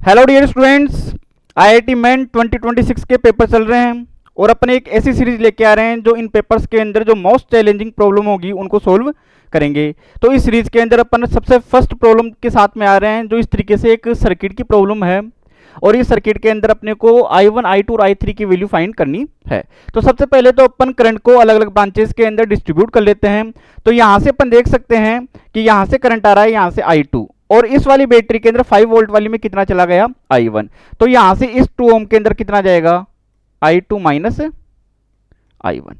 Hello dear students, IIT main 2026 के paper चल रहे हैं और अपने एक ऐसी सीरीज लेके आ रहे हैं जो इन पेपर्स के अंदर जो मोस्ट चैलेंजिंग प्रॉब्लम होगी उनको सोल्व करेंगे। तो इस सीरीज के अंदर अपन सबसे फर्स्ट प्रॉब्लम के साथ में आ रहे हैं जो इस तरीके से एक सर्किट की प्रॉब्लम है और इस सर्किट के अंदर अपने को I1, I2 और I3 की वैल्यू फाइंड करनी है। तो सबसे पहले तो अपन करंट को अलग अलग ब्रांचेस के अंदर डिस्ट्रीब्यूट कर लेते हैं। तो यहाँ से अपन देख सकते हैं कि यहाँ से करंट आ रहा है, यहाँ से I2 और इस वाली बैटरी के अंदर 5 वोल्ट वाली में कितना चला गया I1। तो यहाँ से इस 2 ओम के अंदर कितना जाएगा I2 माइनस I1।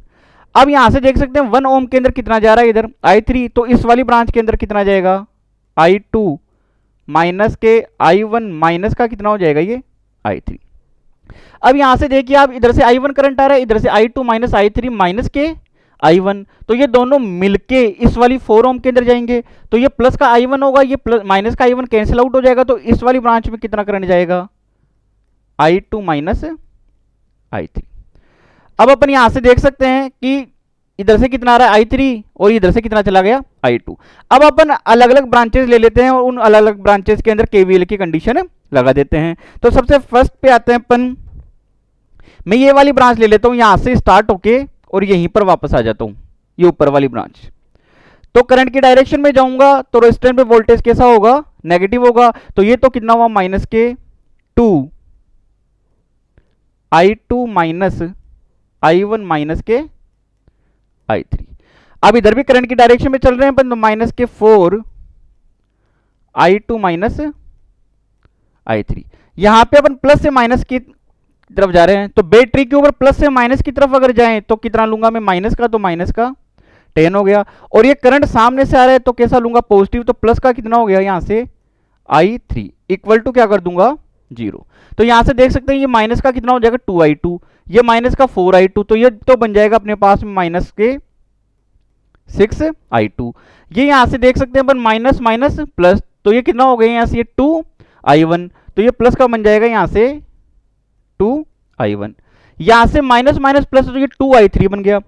अब यहाँ से देख सकते हैं 1 ओम के अंदर कितना जा रहा है इधर I3, तो इस वाली ब्रांच के अंदर कितना जाएगा I2 माइनस के I1 माइनस का कितना हो जाएगा ये I3। अब यहां से देखिए आप इधर से I1 करंट आ रहा है, इधर से I2 माइनस I3 माइनस के I1, तो ये दोनों मिलके इस वाली 4 ओम के अंदर जाएंगे। तो ये प्लस का I1 होगा, ये प्लस माइनस का I1 कैंसिल आउट हो जाएगा। तो इस वाली ब्रांच में कितना करंट जाएगा I2 माइनस I3। अब अपन यहां से देख सकते हैं कि इधर से कितना आ रहा है I3 और इधर से कितना चला गया I2। अब अपन अलग अलग ब्रांचेस ले लेते हैं और उन अलग अलग ब्रांचेस के अंदर केवीएल की कंडीशन लगा देते हैं। तो सबसे फर्स्ट पे आते हैं अपन, मैं ये वाली ब्रांच ले लेता हूं, यहां से स्टार्ट होके और यहीं पर वापस आ जाता हूं, ये ऊपर वाली ब्रांच। तो करंट की डायरेक्शन में जाऊंगा तो रेजिस्टेंस पे वोल्टेज कैसा होगा, नेगेटिव होगा। तो ये तो कितना हुआ माइनस के 2 I2 माइनस I1 माइनस के I3। अब इधर भी करंट की डायरेक्शन में चल रहे हैं अपन, तो माइनस के 4 I2 माइनस I3। यहां पे अपन प्लस से माइनस की तरफ जा रहे हैं, तो बैटरी के ऊपर प्लस से माइनस की तरफ अगर जाएं तो कितना लूंगा मैं माइनस का, तो माइनस का 10 हो गया। और ये करंट सामने से आ रहा है तो कैसा लूंगा पॉजिटिव, तो प्लस का कितना हो गया यहां से I3 इक्वल टू क्या कर दूंगा 0। तो यहां से देख सकते हैं ये माइनस का कितना हो जाएगा 2I2, ये माइनस का 4I2, तो ये तो बन जाएगा अपने पास में माइनस के 6I2। ये यहां से देख सकते हैं अपन माइनस माइनस प्लस, तो ये कितना हो गया यहां से ये 2I1, तो ये प्लस का बन जाएगा यहां से 2I1। यहां से माइनस माइनस प्लस, तो ये 2I3 बन गया,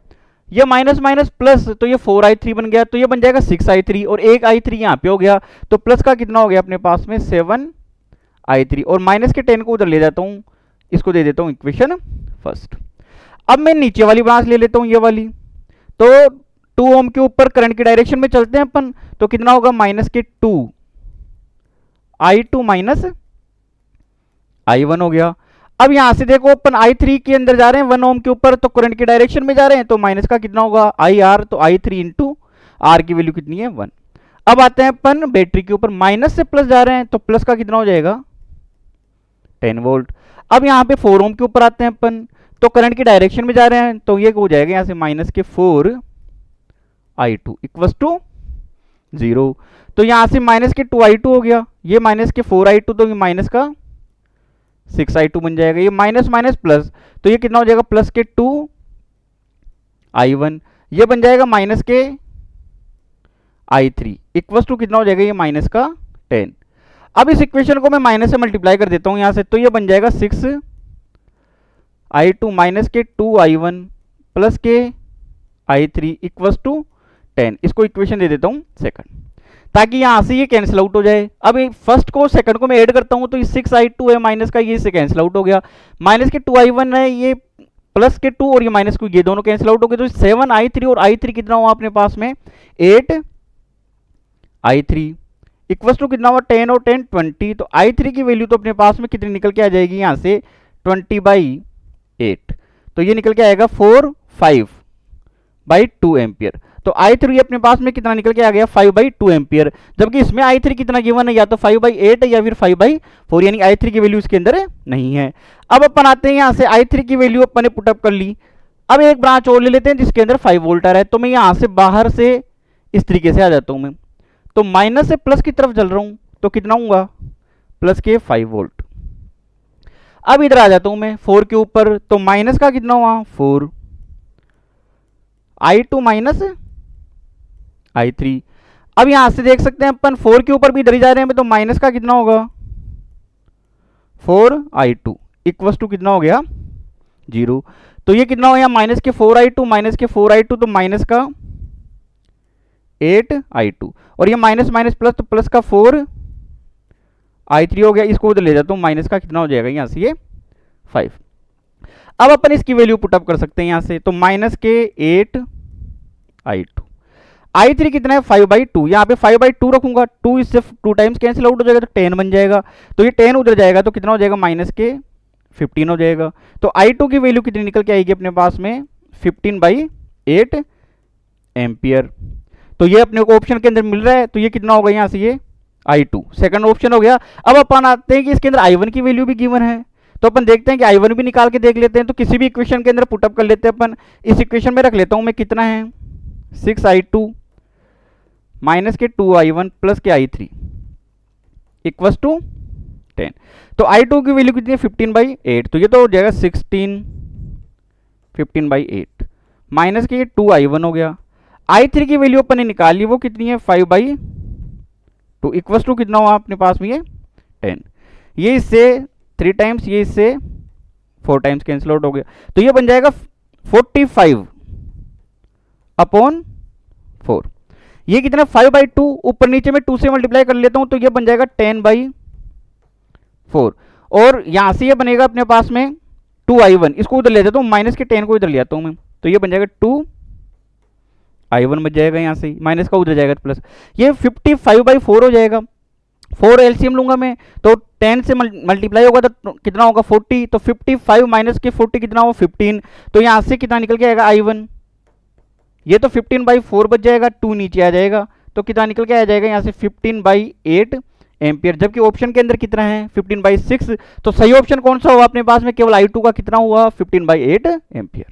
ये माइनस माइनस प्लस तो ये 4I3 बन गया, तो ये बन जाएगा 6I3 और एक I3 यहां पे हो गया, तो प्लस का कितना हो गया अपने पास में 7I3 और माइनस के 10 को उधर ले जाता हूं, इसको दे देता हूं इक्वेशन फर्स्ट। अब मैं नीचे वाली ब्रांच ले लेता हूं ये वाली, तो 2 ओम के ऊपर करंट की डायरेक्शन में चलते हैं अपन, तो कितना होगा माइनस के 2 I2 माइनस I1 हो गया। अब यहां से देखो अपन I3 के अंदर जा रहे हैं 1 ओम के ऊपर, तो करंट की डायरेक्शन में जा रहे हैं, तो माइनस का कितना होगा IR, तो I3 इंटू R की वैल्यू कितनी है 1। अब आते हैं अपन बैटरी के ऊपर, माइनस से प्लस जा रहे हैं, तो प्लस का कितना हो जाएगा 10 वोल्ट। अब यहाँ पे 4 ओम के ऊपर आते हैं अपन, तो करंट की डायरेक्शन में जा रहे हैं, तो ये हो जाएगा यहाँ से माइनस के 4I2 इक्वल टू 0। तो यहाँ से माइनस के 2I2 हो गया, ये माइनस के 4I2, तो ये माइनस का 6I2 बन जाएगा, ये माइनस माइनस प्लस, तो ये कितना हो जाएगा प्लस के 2I1, ये बन जाएगा माइनस के I3 इक्वल टू कितना हो जाएगा ये माइनस का 10। अब इस इक्वेशन को मैं माइनस से मल्टीप्लाई कर देता हूं यहां से, तो ये बन जाएगा 6I2 माइनस के 2I1 प्लस के I3 इक्वल टू 10। इसको इक्वेशन दे देता हूं सेकंड, ताकि यहां से ये कैंसिल आउट हो जाए। अब फर्स्ट को सेकंड को मैं ऐड करता हूं, तो ये 6I2 है माइनस का, ये से कैंसिल आउट हो गया। माइनस के 2I1 है, ये प्लस के 2 और ये माइनस को, ये दोनों कैंसिल आउट हो गए। तो 7I3 और I3 कितना हुआ अपने पास में 8I3 इक्वल टू कितना हुआ 10 और 10 20। तो I3 की वैल्यू तो अपने पास में कितनी निकल के आ जाएगी यहां से 20/8, तो ये निकल के आएगा 4/5 एम्पियर। तो I3 अपने पास में कितना निकल के आ गया 5/2 एम्पियर, जबकि इसमें I3 कितना गिवन है, या तो 5/8 है या फिर 5/4, यानी I3 की वैल्यू इसके अंदर नहीं है। अब अपन आते हैं यहां से I3 की वैल्यू अपन ने पुटअप कर ली। अब एक ब्रांच और ले लेते हैं जिसके अंदर 5 वोल्ट आ रहा है, तो मैं यहां से बाहर से इस तरीके से आ जाता हूं मैं, तो माइनस से प्लस की तरफ चल रहा हूं, तो कितना होगा प्लस के 5 वोल्ट। अब इधर आ जाता हूं मैं 4 के ऊपर, तो माइनस का कितना हुआ 4 I2 माइनस I3। अब यहां से देख सकते हैं अपन 4 के ऊपर भी इधर ही जा रहे हैं, तो माइनस का कितना होगा 4I2 इक्वल टू कितना हो गया 0। तो ये कितना हो गया माइनस के 4I2 माइनस के 4I2, तो माइनस का 8I2 और ये माइनस माइनस प्लस, तो प्लस का 4 I3 हो गया, इसको उधर ले जाता हूँ, माइनस का कितना हो जाएगा यहाँ से ये 5। अब अपन इसकी वैल्यू पुटअप कर सकते हैं यहाँ से, तो माइनस के 8 I2, I3 कितना है 5/2, यहाँ पे 5/2 रखूंगा, 2 इससे 2 टाइम्स कैंसिल आउट हो जाएगा तो 10 बन जाएगा, तो ये 10 उधर जाएगा तो कितना हो जाएगा माइनस के 15 हो जाएगा। तो I2 की वैल्यू कितनी निकल के आएगी अपने पास में 15/8 एम्पियर। तो ये अपने को ऑप्शन के अंदर मिल रहा है, तो ये कितना होगा यहाँ से ये I2 सेकंड ऑप्शन हो गया। अब अपन आते हैं कि इसके अंदर I1 की वैल्यू भी गिवन है, तो अपन देखते हैं कि I1 भी निकाल के देख लेते हैं। तो किसी भी इक्वेशन के अंदर पुटअप कर लेते हैं अपन, इस इक्वेशन में रख लेता हूं मैं, कितना है 6I2 माइनस के 2I1 प्लस के I3 इक्वस टू 10। तो I2 की वैल्यू कितनी है 15/8, तो ये तो हो जाएगा 15/8 माइनस के 2I1 हो गया। I3 की वैल्यू अपन ने निकाली, वो कितनी है 5/2 इक्वस टू कितना हुआ अपने पास में ये 10। ये इससे 3 टाइम्स, ये इससे 4 टाइम्स कैंसिल आउट हो गया, तो ये बन जाएगा 45/4। ये कितना 5/2, ऊपर नीचे में 2 से मल्टीप्लाई कर लेता हूं, तो ये बन जाएगा 10/4। और यहां से ये बनेगा अपने पास में 2I1, इसको उधर ले जाता हूं, माइनस के 10 को इधर ले आता हूं मैं, तो ये बन जाएगा 2I1 बच जाएगा, यहां से माइनस का उधर जाएगा प्लस, ये 55/4 हो जाएगा। 4 एलसीएम लूंगा मैं, तो 10 से मल्टीप्लाई होगा तो कितना होगा 40, तो 55 माइनस के 40 कितना होगा 15, तो यहां से कितना निकल के आएगा I1, ये तो 15/4 बच जाएगा, 2 नीचे आ जाएगा, तो कितना निकल के आ जाएगा यहाँ से 15/8 एम्पियर। जबकि ऑप्शन के अंदर कितना है 15/6, तो सही ऑप्शन कौन सा हुआ अपने पास में, केवल I2 का कितना हुआ 15/8 एम्पियर।